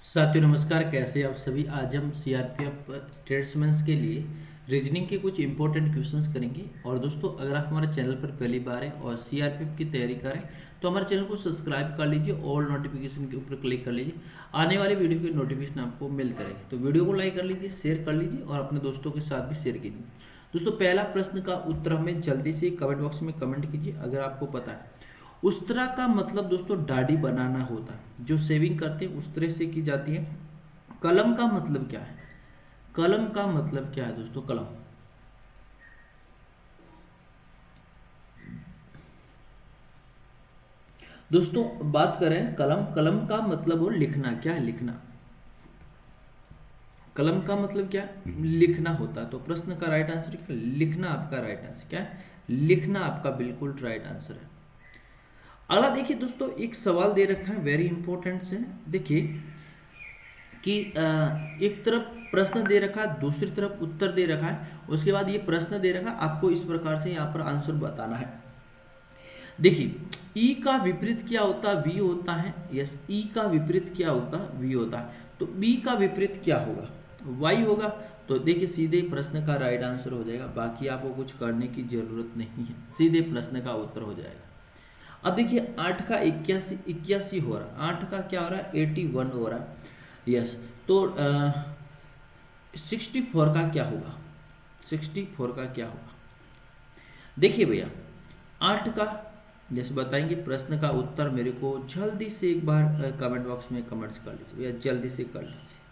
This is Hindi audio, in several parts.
साथियों नमस्कार, कैसे आप सभी। आज हम सीआरपीएफ ट्रेड्समैन्स के लिए रीजनिंग के कुछ इंपॉर्टेंट क्वेश्चंस करेंगे। और दोस्तों, अगर आप हमारे चैनल पर पहली बार हैं और सीआरपीएफ की तैयारी करें तो हमारे चैनल को सब्सक्राइब कर लीजिए, ऑल नोटिफिकेशन के ऊपर क्लिक कर लीजिए। आने वाले वीडियो की नोटिफिकेशन आपको मिलते रहेगी। तो वीडियो को लाइक कर लीजिए, शेयर कर लीजिए और अपने दोस्तों के साथ भी शेयर कीजिए। दोस्तों, पहला प्रश्न का उत्तर हमें जल्दी से कमेंट बॉक्स में कमेंट कीजिए अगर आपको पता है। उस्तरा का मतलब दोस्तों दाढ़ी बनाना होता है, जो शेविंग करते हैं उस तरह से की जाती है। कलम का मतलब क्या है? कलम का मतलब क्या है दोस्तों? कलम, दोस्तों बात करें कलम, कलम का मतलब हो लिखना। क्या है लिखना? कलम का मतलब क्या है? लिखना होता है। तो प्रश्न का राइट आंसर क्या है? लिखना आपका राइट आंसर। क्या है? लिखना आपका बिल्कुल राइट आंसर है। अगला देखिए दोस्तों, एक सवाल दे रखा है, वेरी इंपॉर्टेंट से। देखिए कि एक तरफ प्रश्न दे रखा है, दूसरी तरफ उत्तर दे रखा है। उसके बाद ये प्रश्न दे रखा है, आपको इस प्रकार से यहाँ पर आंसर बताना है। देखिए, ई का विपरीत क्या होता है? वी होता है। यस, ई का विपरीत क्या होता है? वी होता है। तो बी का विपरीत क्या होगा? वाई होगा। तो देखिए, सीधे प्रश्न का राइट आंसर हो जाएगा। बाकी आपको कुछ करने की जरूरत नहीं है, सीधे प्रश्न का उत्तर हो जाएगा। अब देखिए, 8 का 81 हो रहा है। 8 का क्या हो रहा है? 81 हो रहा है। यस, तो 64 का क्या होगा? 64 का क्या होगा? देखिए भैया, 8 का जैसे बताएंगे। प्रश्न का उत्तर मेरे को जल्दी से एक बार कमेंट बॉक्स में कमेंट्स कर लीजिए भैया, जल्दी से कर लीजिए।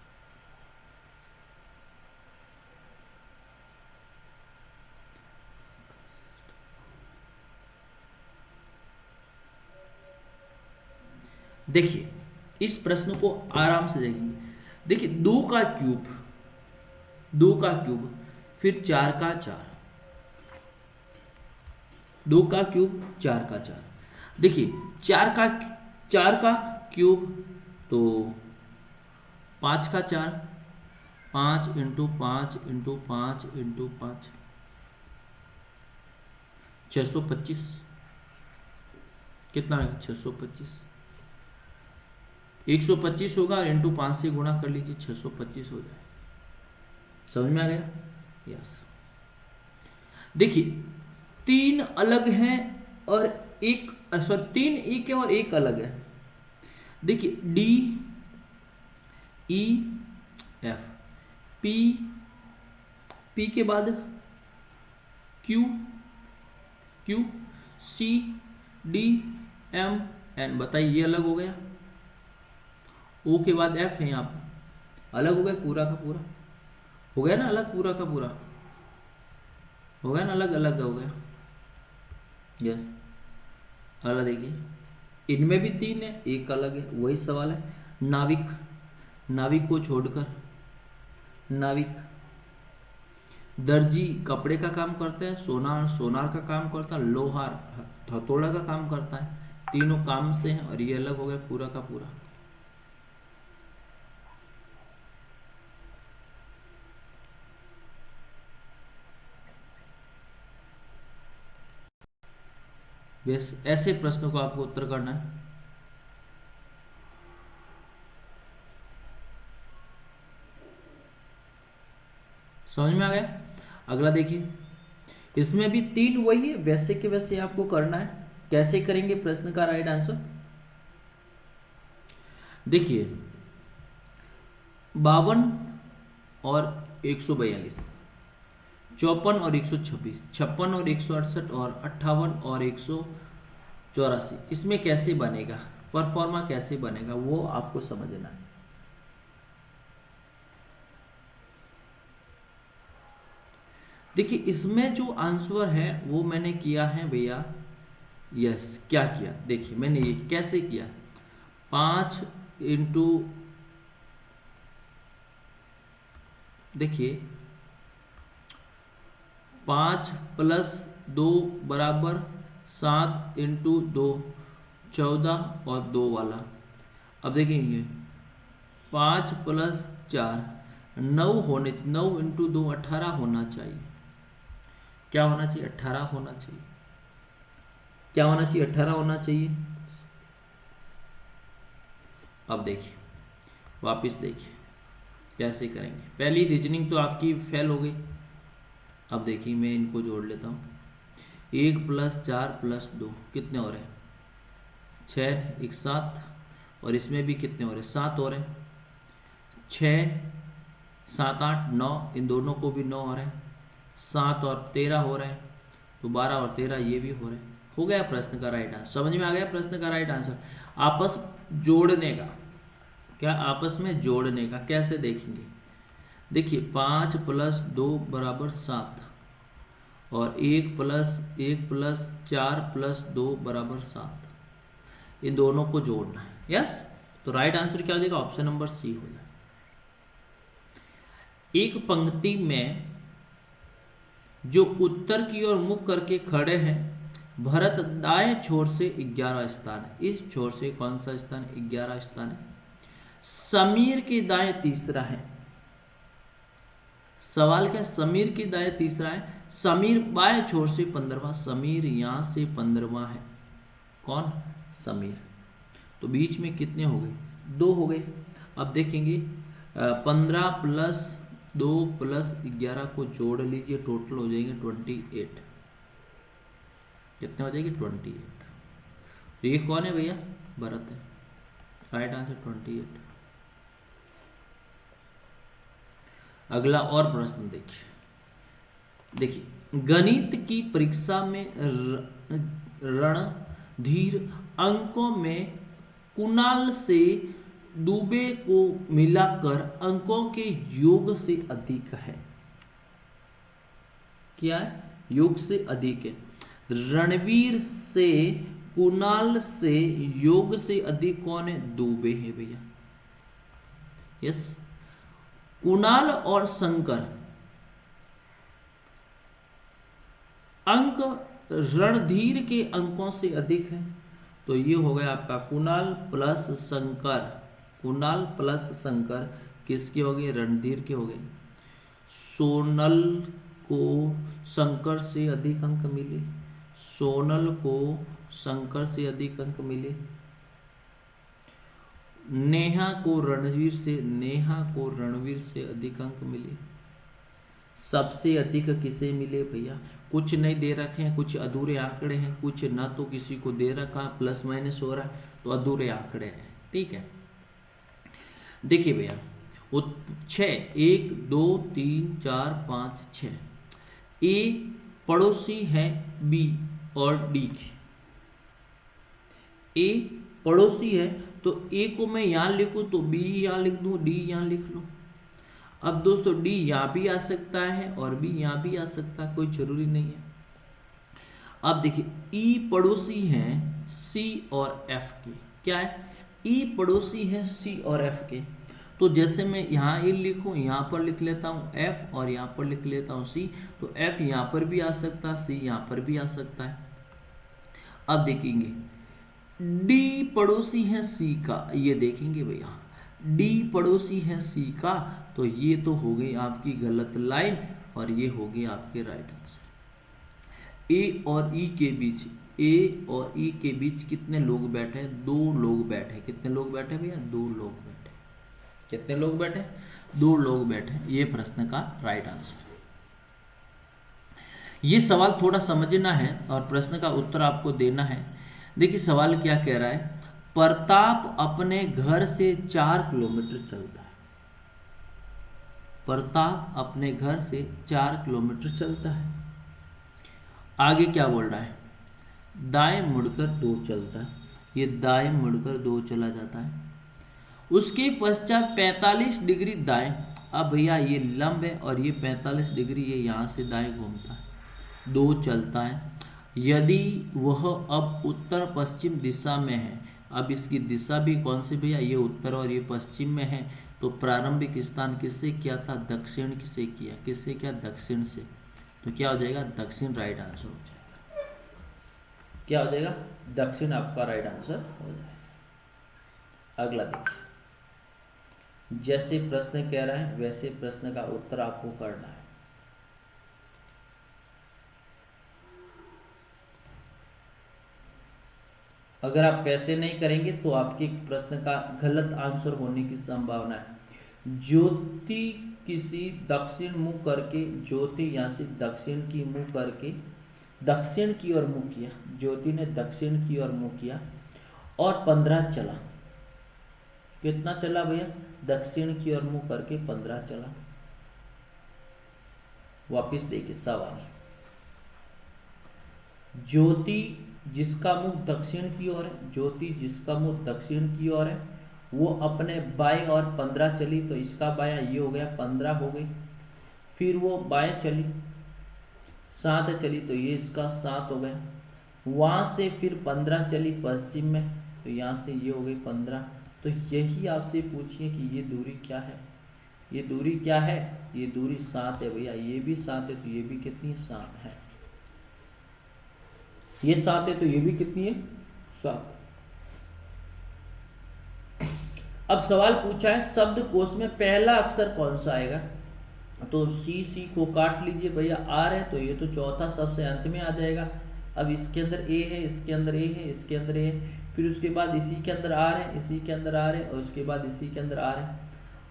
देखिए, इस प्रश्न को आराम से देखेंगे। देखिए, 2 का क्यूब, 2 का क्यूब, फिर 4 का 4, 2 का क्यूब, 4 का 4। देखिए, 4 का क्यूब, तो 5 का 4, 5 इंटू 5 इंटू 5 इंटू 5, 625। कितना आएगा? 625। 125 होगा और इंटू 5 से गुणा कर लीजिए, 625 हो जाए। समझ में आ गया? यस। देखिए, 3 अलग हैं और एक, सॉरी 3 एक है और एक अलग है। देखिए, D E F, P, P के बाद क्यू, क्यू, सी, डी, एम, एन। बताइए, ये अलग हो गया। ओ के बाद एफ है यहाँ पर, अलग हो गया पूरा का पूरा। हो गया ना अलग, पूरा का पूरा हो गया ना अलग, अलग हो गया। यस, अलग। देखिए, इनमें भी 3 है, एक अलग है। वही सवाल है। नाविक, नाविक को छोड़कर, नाविक। दर्जी कपड़े का काम करता है। सोनार, सोनार का काम करता है। लोहार हथौड़ा का काम करता है। तीनों काम से हैं और ये अलग हो गया पूरा का पूरा। बस ऐसे प्रश्नों को आपको उत्तर करना है। समझ में आ गया? अगला देखिए, इसमें भी 3 वही है, वैसे के वैसे आपको करना है। कैसे करेंगे प्रश्न का राइट आंसर? देखिए, 52 और 142, 54 और 126, 56 और 168 और 58 और 184, इसमें कैसे बनेगा? परफॉर्मा कैसे बनेगा वो आपको समझना है। देखिए, इसमें जो आंसर है वो मैंने किया है भैया। यस, क्या किया? देखिए, मैंने ये कैसे किया। 5 इंटू, देखिए 5 प्लस 2 बराबर 7 इंटू 2, 14 और 2 वाला। अब देखेंगे, 5 प्लस 4, 9 होने, 9 इंटू 2 18 होना चाहिए। क्या होना चाहिए? 18 होना चाहिए। क्या होना चाहिए? 18 होना चाहिए। अब देखिए, वापस देखिए कैसे करेंगे। पहली रीजनिंग तो आपकी फेल हो गई। अब देखिए मैं इनको जोड़ लेता हूँ। 1 + 4 + 2 कितने हो रहे हैं? 6, एक 7, और इसमें भी कितने हो रहे हैं? 7 हो रहे हैं। 6, 7, 8, 9, इन दोनों को भी 9 हो रहे हैं। 7 और 13 हो रहे हैं, तो 12 और 13 ये भी हो रहे हैं। हो गया प्रश्न का राइट आंसर। समझ में आ गया प्रश्न का राइट आंसर। आपस जोड़ने का, क्या आपस में जोड़ने का कैसे देखेंगे? देखिए 5 + 2 = 7, और 1 + 1 + 4 + 2 = 7। इन दोनों को जोड़ना है। यस, तो राइट आंसर क्या हो जाएगा? ऑप्शन नंबर सी हो जाएगा। एक पंक्ति में जो उत्तर की ओर मुख करके खड़े हैं, भरत दाएं छोर से 11 स्थान है। इस छोर से कौन सा स्थान है? 11 स्थान है। समीर के दाएं तीसरा है। सवाल क्या? समीर के दाएं तीसरा है। समीर बाएं छोर से 15वां। समीर यहां से 15वां है। कौन? समीर। तो बीच में कितने हो गए? 2 हो गए। अब देखेंगे 15 + 2 + 11 को जोड़ लीजिए, टोटल हो जाएंगे 28। कितने हो जाएगी? 28। तो ये कौन है भैया? भरत है। Right answer 28। अगला और प्रश्न देखिए। देखिए गणित की परीक्षा में रणधीर अंकों में कुणाल से दुबे को मिलाकर अंकों के योग से अधिक है। क्या है? योग से अधिक है। रणवीर से कुणाल से योग से अधिक कौन है? दुबे है भैया। यस, कुणाल और शंकर अंक रणधीर के अंकों से अधिक है, तो ये हो गया आपका कुणाल प्लस शंकर। कुणाल प्लस शंकर किसके हो गए? रणधीर के हो गए। सोनल को शंकर से अधिक अंक मिले। सोनल को शंकर से अधिक अंक मिले। नेहा को रणवीर से अधिक अंक मिले। सबसे अधिक किसे मिले भैया? कुछ नहीं दे रखे हैं, कुछ अधूरे आंकड़े हैं, कुछ ना तो किसी को दे रखा, प्लस माइनस हो रहा है, तो अधूरे आंकड़े हैं। ठीक है, देखिए भैया 6, 1, 2, 3, 4, 5, 6। ए पड़ोसी है बी और डी की। ए पड़ोसी है, तो ए को मैं यहां लिखूं तो बी यहां लिख दूं, डी यहां लिख लूं। अब दोस्तों डी यहां भी आ सकता है और बी यहां भी आ सकता है, कोई जरूरी नहीं है। अब देखिए ई पड़ोसी हैं सी और एफ के। क्या है? ई पड़ोसी है सी और एफ के। तो जैसे मैं यहाँ ई लिखूं, यहाँ पर लिख लेता हूँ एफ और यहाँ पर लिख लेता हूँ सी, तो एफ यहाँ पर भी आ सकता है, सी यहाँ पर भी आ सकता है। अब देखेंगे डी पड़ोसी है सी का, ये देखेंगे भैया डी पड़ोसी है सी का, तो ये तो हो गई आपकी गलत लाइन और ये हो गई आपके राइट आंसर। ए और ई के बीच, ए और ई के बीच कितने लोग बैठे हैं? 2 लोग बैठे। कितने लोग बैठे भैया? 2 लोग बैठे। कितने लोग बैठे? 2 लोग बैठे। ये प्रश्न का राइट आंसर। ये सवाल थोड़ा समझना है और प्रश्न का उत्तर आपको देना है। देखिए सवाल क्या कह रहा है? प्रताप अपने घर से 4 किलोमीटर चलता है। प्रताप अपने घर से 4 किलोमीटर चलता है। आगे क्या बोल रहा है? दाएं मुड़कर 2 चलता है। ये दाएं मुड़कर 2 चला जाता है। उसके पश्चात 45 डिग्री दाएं। अब भैया ये लंब है और ये 45 डिग्री ये यहाँ से दाएं घूमता है, 2 चलता है। यदि वह अब उत्तर पश्चिम दिशा में है, अब इसकी दिशा भी कौन सी भैया? ये उत्तर और ये पश्चिम में है, तो प्रारंभिक स्थान किससे किया था? दक्षिण किसे किया? किससे किया? दक्षिण से। तो क्या हो जाएगा? दक्षिण राइट आंसर हो जाएगा। क्या हो जाएगा? दक्षिण आपका राइट आंसर हो जाएगा। अगला देखिए, जैसे प्रश्न कह रहा है वैसे प्रश्न का उत्तर आपको करना है। अगर आप वैसे नहीं करेंगे तो आपके प्रश्न का गलत आंसर होने की संभावना है। ज्योति किसी दक्षिण मुंह करके, ज्योति यहाँ से दक्षिण की मुंह करके दक्षिण की ओर मुंह किया, ज्योति ने दक्षिण की ओर मुंह किया और 15 चला। कितना चला भैया? दक्षिण की ओर मुंह करके 15 चला। वापिस देखिए सवाल, ज्योति जिसका मुंह दक्षिण की ओर है, ज्योति जिसका मुंह दक्षिण की ओर है, वो अपने बाएं और 15 चली, तो इसका बायां ये हो गया 15 हो गई। फिर वो बाएं चली 7 चली, तो ये इसका 7 हो गया। वहां से फिर 15 चली पश्चिम में, तो यहाँ से ये हो गई 15। तो यही आपसे पूछिए कि ये दूरी क्या है? ये दूरी क्या है? ये दूरी 7 है भैया। ये भी 7 है तो ये भी कितनी है? 7 है। ये 7 है तो ये भी कितनी है? 7। अब सवाल पूछा है शब्द कोश में पहला अक्षर कौन सा आएगा? तो सी को काट लीजिए भैया। आर है तो ये तो चौथा सबसे अंत में आ जाएगा। अब इसके अंदर ए है, इसके अंदर ए है, इसके अंदर ए है, फिर उसके बाद इसी के अंदर आर है, इसी के अंदर आर है, और उसके बाद इसी के अंदर आर है।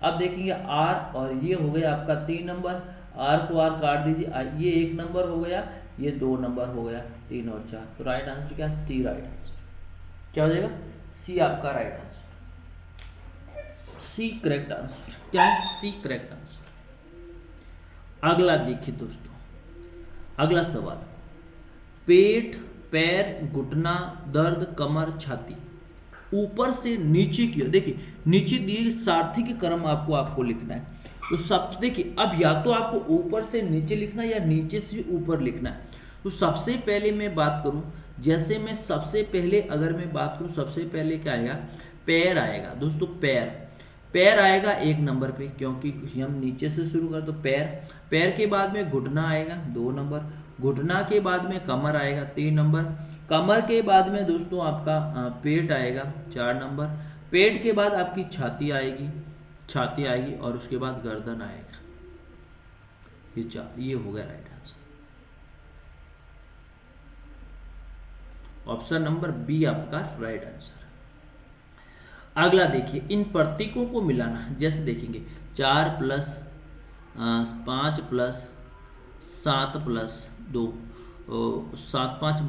अब देखेंगे आर और ये हो गया आपका 3 नंबर। आर को आर काट दीजिए, ये 1 नंबर हो गया, ये 2 नंबर हो गया, 3 और 4। तो राइट आंसर क्या? C right answer. क्या हो जाएगा? सी आपका right answer. C correct answer. क्या है? C correct answer. अगला देखिए दोस्तों, अगला सवाल, पेट, पैर, घुटना, दर्द, कमर, छाती, ऊपर से नीचे की ओर। देखिए नीचे दिए सारथी क्रम आपको लिखना है। तो सब देखिए, अब या तो आपको ऊपर से नीचे लिखना है या नीचे से ऊपर लिखना है। तो सबसे पहले मैं बात करूं, जैसे मैं सबसे पहले अगर मैं बात करूं, सबसे पहले क्या आएगा? पैर आएगा दोस्तों। पैर आएगा 1 नंबर पे, क्योंकि हम नीचे से शुरू कर, तो पैर के बाद में घुटना आएगा 2 नंबर, घुटना के बाद में कमर आएगा 3 नंबर, कमर के बाद में दोस्तों आपका पेट आएगा 4 नंबर, पेट के बाद आपकी छाती आएगी और उसके बाद गर्दन आएगा। ये 4, ये हो गया right answer. Option number B आपका राइट आंसर। अगला देखिए, इन प्रतीकों को मिलाना। जैसे देखेंगे 4 + 5 + 7 + 2, 7 × 5 =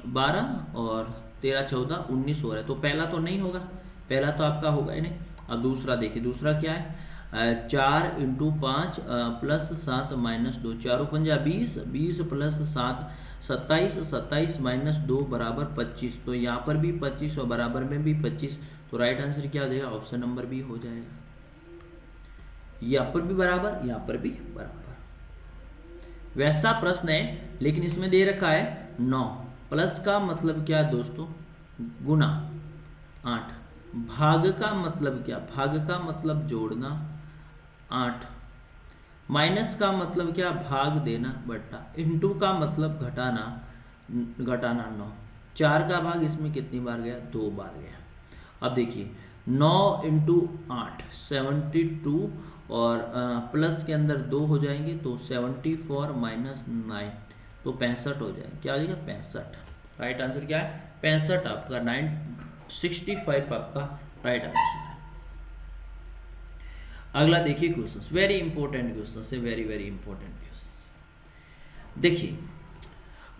12 और 13 × 14 = 19 हो रहा है। तो पहला तो नहीं होगा, पहला तो आपका होगा ही नहीं। अब दूसरा देखिए, दूसरा क्या है? 4 × 5 + 7 - 2, 4 × 5 = 20, 20 + 7 27, 27 - 2 = 25। तो यहाँ पर भी 25 और बराबर में भी 25। तो राइट आंसर क्या हो जाएगा? ऑप्शन नंबर बी हो जाएगा। यहाँ पर भी बराबर, यहाँ पर भी बराबर। वैसा प्रश्न है लेकिन इसमें दे रखा है 9। प्लस का मतलब क्या दोस्तों? गुना 8। भाग का मतलब क्या? भाग का मतलब जोड़ना 8। माइनस का मतलब क्या? भाग देना बट्टा। इंटू का मतलब घटाना 9। 4 का भाग इसमें कितनी बार गया? 2 बार गया। अब देखिए 9 × 8 72, और प्लस के अंदर 2 हो जाएंगे तो 74 - 9 तो 65 हो जाएगा। क्या हो जाएगा? 65। राइट आंसर क्या है? 65 आपका 965 आपका राइट आंसर है। अगला देखिए क्वेश्चन, वेरी इंपॉर्टेंट क्वेश्चन है, वेरी वेरी इंपॉर्टेंट क्वेश्चन। देखिए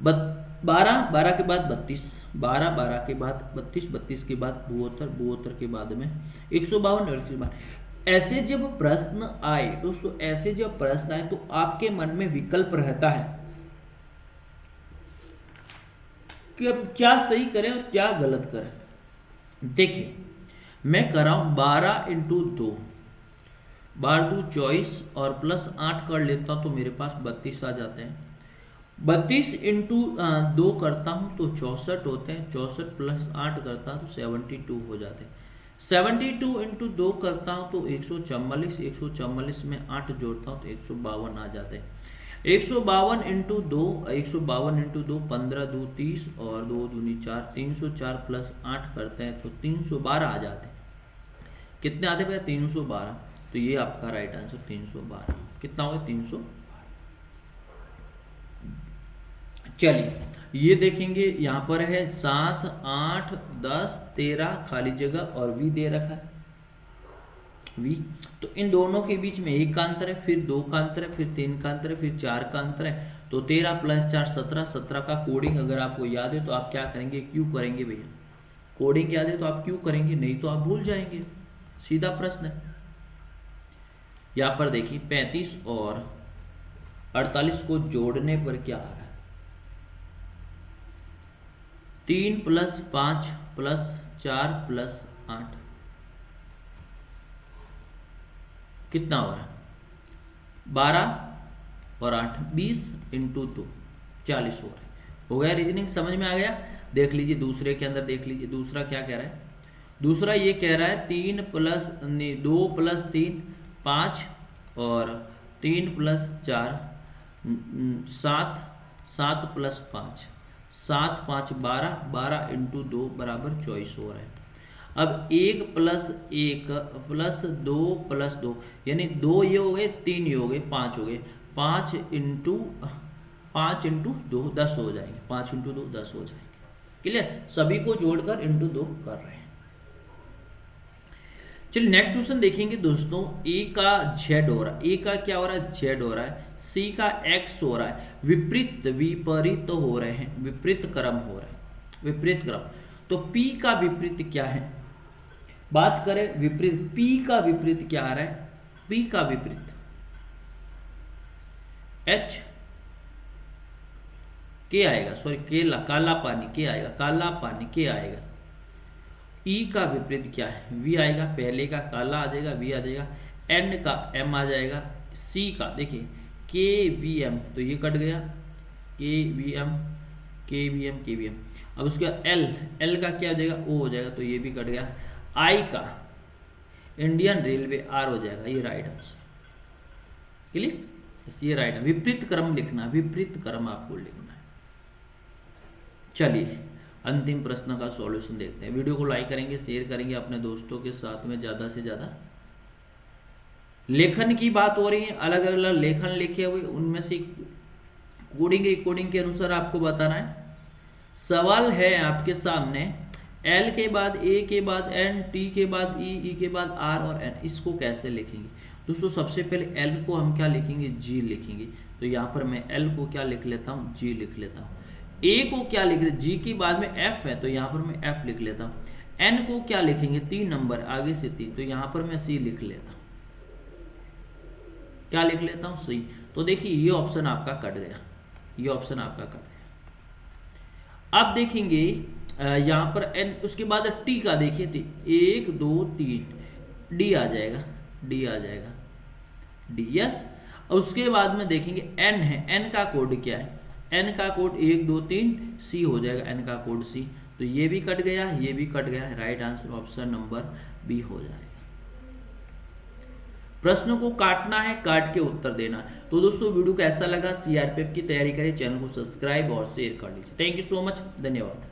12 के बाद 32, 12 के बाद 32, 32 के बाद 72, 72 के बाद में 152 और 152। ऐसे जब प्रश्न आए दोस्तों, ऐसे जब प्रश्न आए तो आपके मन में विकल्प रहता है कि अब क्या सही करें और क्या गलत करें। देखिए मैं कर रहा हूं 12 × 2, 12 × 2 = 24 और प्लस 8 कर लेता हूं तो मेरे पास 32 आ जाते हैं। 32 × 2 करता हूं तो 64 होते हैं, 64 + 8 करता हूं तो 72 हो जाते हैं। 72 × 2 करता हूं तो 144, 144 में 8 जोड़ता हूं तो 152 आ जाते हैं। 152 × 2, 152 × 2 15 × 2 = 30 और 2 × 2 = 4, 304 + 8 करते हैं तो 312 आ जाते हैं। कितने आते भैया? 312। तो ये आपका राइट आंसर 312। कितना होगा? 312। चलिए ये देखेंगे यहाँ पर है 7, 8, 10, 13 खाली जगह और v दे रखा है v। तो इन दोनों के बीच में 1 का अंतर है, फिर 2 का अंतर है, फिर 3 का अंतर है, फिर 4 का अंतर है। तो 13 + 4 17, 17 का कोडिंग अगर आपको याद है तो आप क्या करेंगे, क्यों करेंगे भैया। कोडिंग याद है तो आप क्यों करेंगे, नहीं तो आप भूल जाएंगे, सीधा प्रश्न है। यहाँ पर देखिए 35 और 48 को जोड़ने पर क्या आ रहा है, 3 + 5 + 4 + 8 कितना हो रहा है, 12 और 8 20 × 2 40 हो गया। रीजनिंग समझ में आ गया। देख लीजिए दूसरे के अंदर, देख लीजिए दूसरा क्या कह रहा है। दूसरा ये कह रहा है 2 + 3 5 और 3 + 4 7, 7 + 5 7, 5 12, 12 × 2 = 24 हो रहा है। अब 1 + 1 + 2 + 2 यानी 2 ये हो गए, 3 ये हो गए, 5 हो गए। 5 × 2 10 हो जाएंगे, 5 × 2 10 हो जाएंगे। क्लियर, सभी को जोड़कर × 2 कर रहे हैं। चलिए नेक्स्ट क्वेश्चन देखेंगे दोस्तों। ए का z हो रहा है, ए का क्या हो रहा है, z हो रहा है। सी का x हो रहा है। विपरीत हो रहे हैं, विपरीत क्रम हो रहे हैं, विपरीत क्रम। तो p का विपरीत क्या है, बात करें विपरीत, p का विपरीत क्या आ रहा है, p का विपरीत h के आएगा, सॉरी केला, काला पानी के आएगा, काला पानी के आएगा। ई का विपरीत क्या है, वी आएगा, पहले का काला आ जाएगा, वी आ जाएगा। एन का एम आ जाएगा। सी का देखिए के वी एम, तो ये कट गया, के वी एम, के वी एम, के वी एम। अब उसके बाद एल, एल का क्या हो जाएगा, ओ हो जाएगा, तो ये भी कट गया। आई का इंडियन रेलवे, आर हो जाएगा, ये राइट आंसर। क्लियर, ये राइट है। विपरीत क्रम लिखना, विपरीत क्रम आपको लिखना है। चलिए अंतिम प्रश्न का सॉल्यूशन देखते हैं। वीडियो को लाइक करेंगे, शेयर करेंगे अपने दोस्तों के साथ में ज़्यादा से ज़्यादा। लेखन की बात हो रही है, अलग अलग लेखन लिखे हुए, उनमें से कोडिंग के अनुसार आपको बताना है। सवाल है आपके सामने, एल के बाद ए के बाद एन, टी के बाद ई के बाद आर और एन, इसको कैसे लिखेंगे दोस्तों। सबसे पहले एल को हम क्या लिखेंगे, जी लिखेंगे। तो यहाँ पर मैं एल को क्या लिख लेता हूँ, जी लिख लेता हूँ। ए को क्या लिख रहे, जी के बाद में एफ है, तो यहाँ पर मैं एफ लिख लेता हूँ। एन को क्या लिखेंगे, 3 नंबर आगे से 3, तो यहाँ पर मैं सी लिख लेता हूँ। क्या लिख लेता हूँ, सी। तो देखिए ये ऑप्शन आपका कट गया, ये ऑप्शन आपका कट गया। अब देखेंगे यहाँ पर एन, उसके बाद टी का देखिए, 1 2 3 डी आ जाएगा, डी आ जाएगा, डी, यस। उसके बाद में देखेंगे एन है, एन का कोड क्या है, एन का कोड 1 2 3 सी हो जाएगा, एन का कोड सी। तो ये भी कट गया, ये भी कट गया, right answer option number B हो जाएगा। प्रश्नों को काटना है, काट के उत्तर देना है। तो दोस्तों वीडियो कैसा लगा, सीआरपीएफ की तैयारी करें, चैनल को सब्सक्राइब और शेयर कर लीजिए। थैंक यू सो मच, धन्यवाद।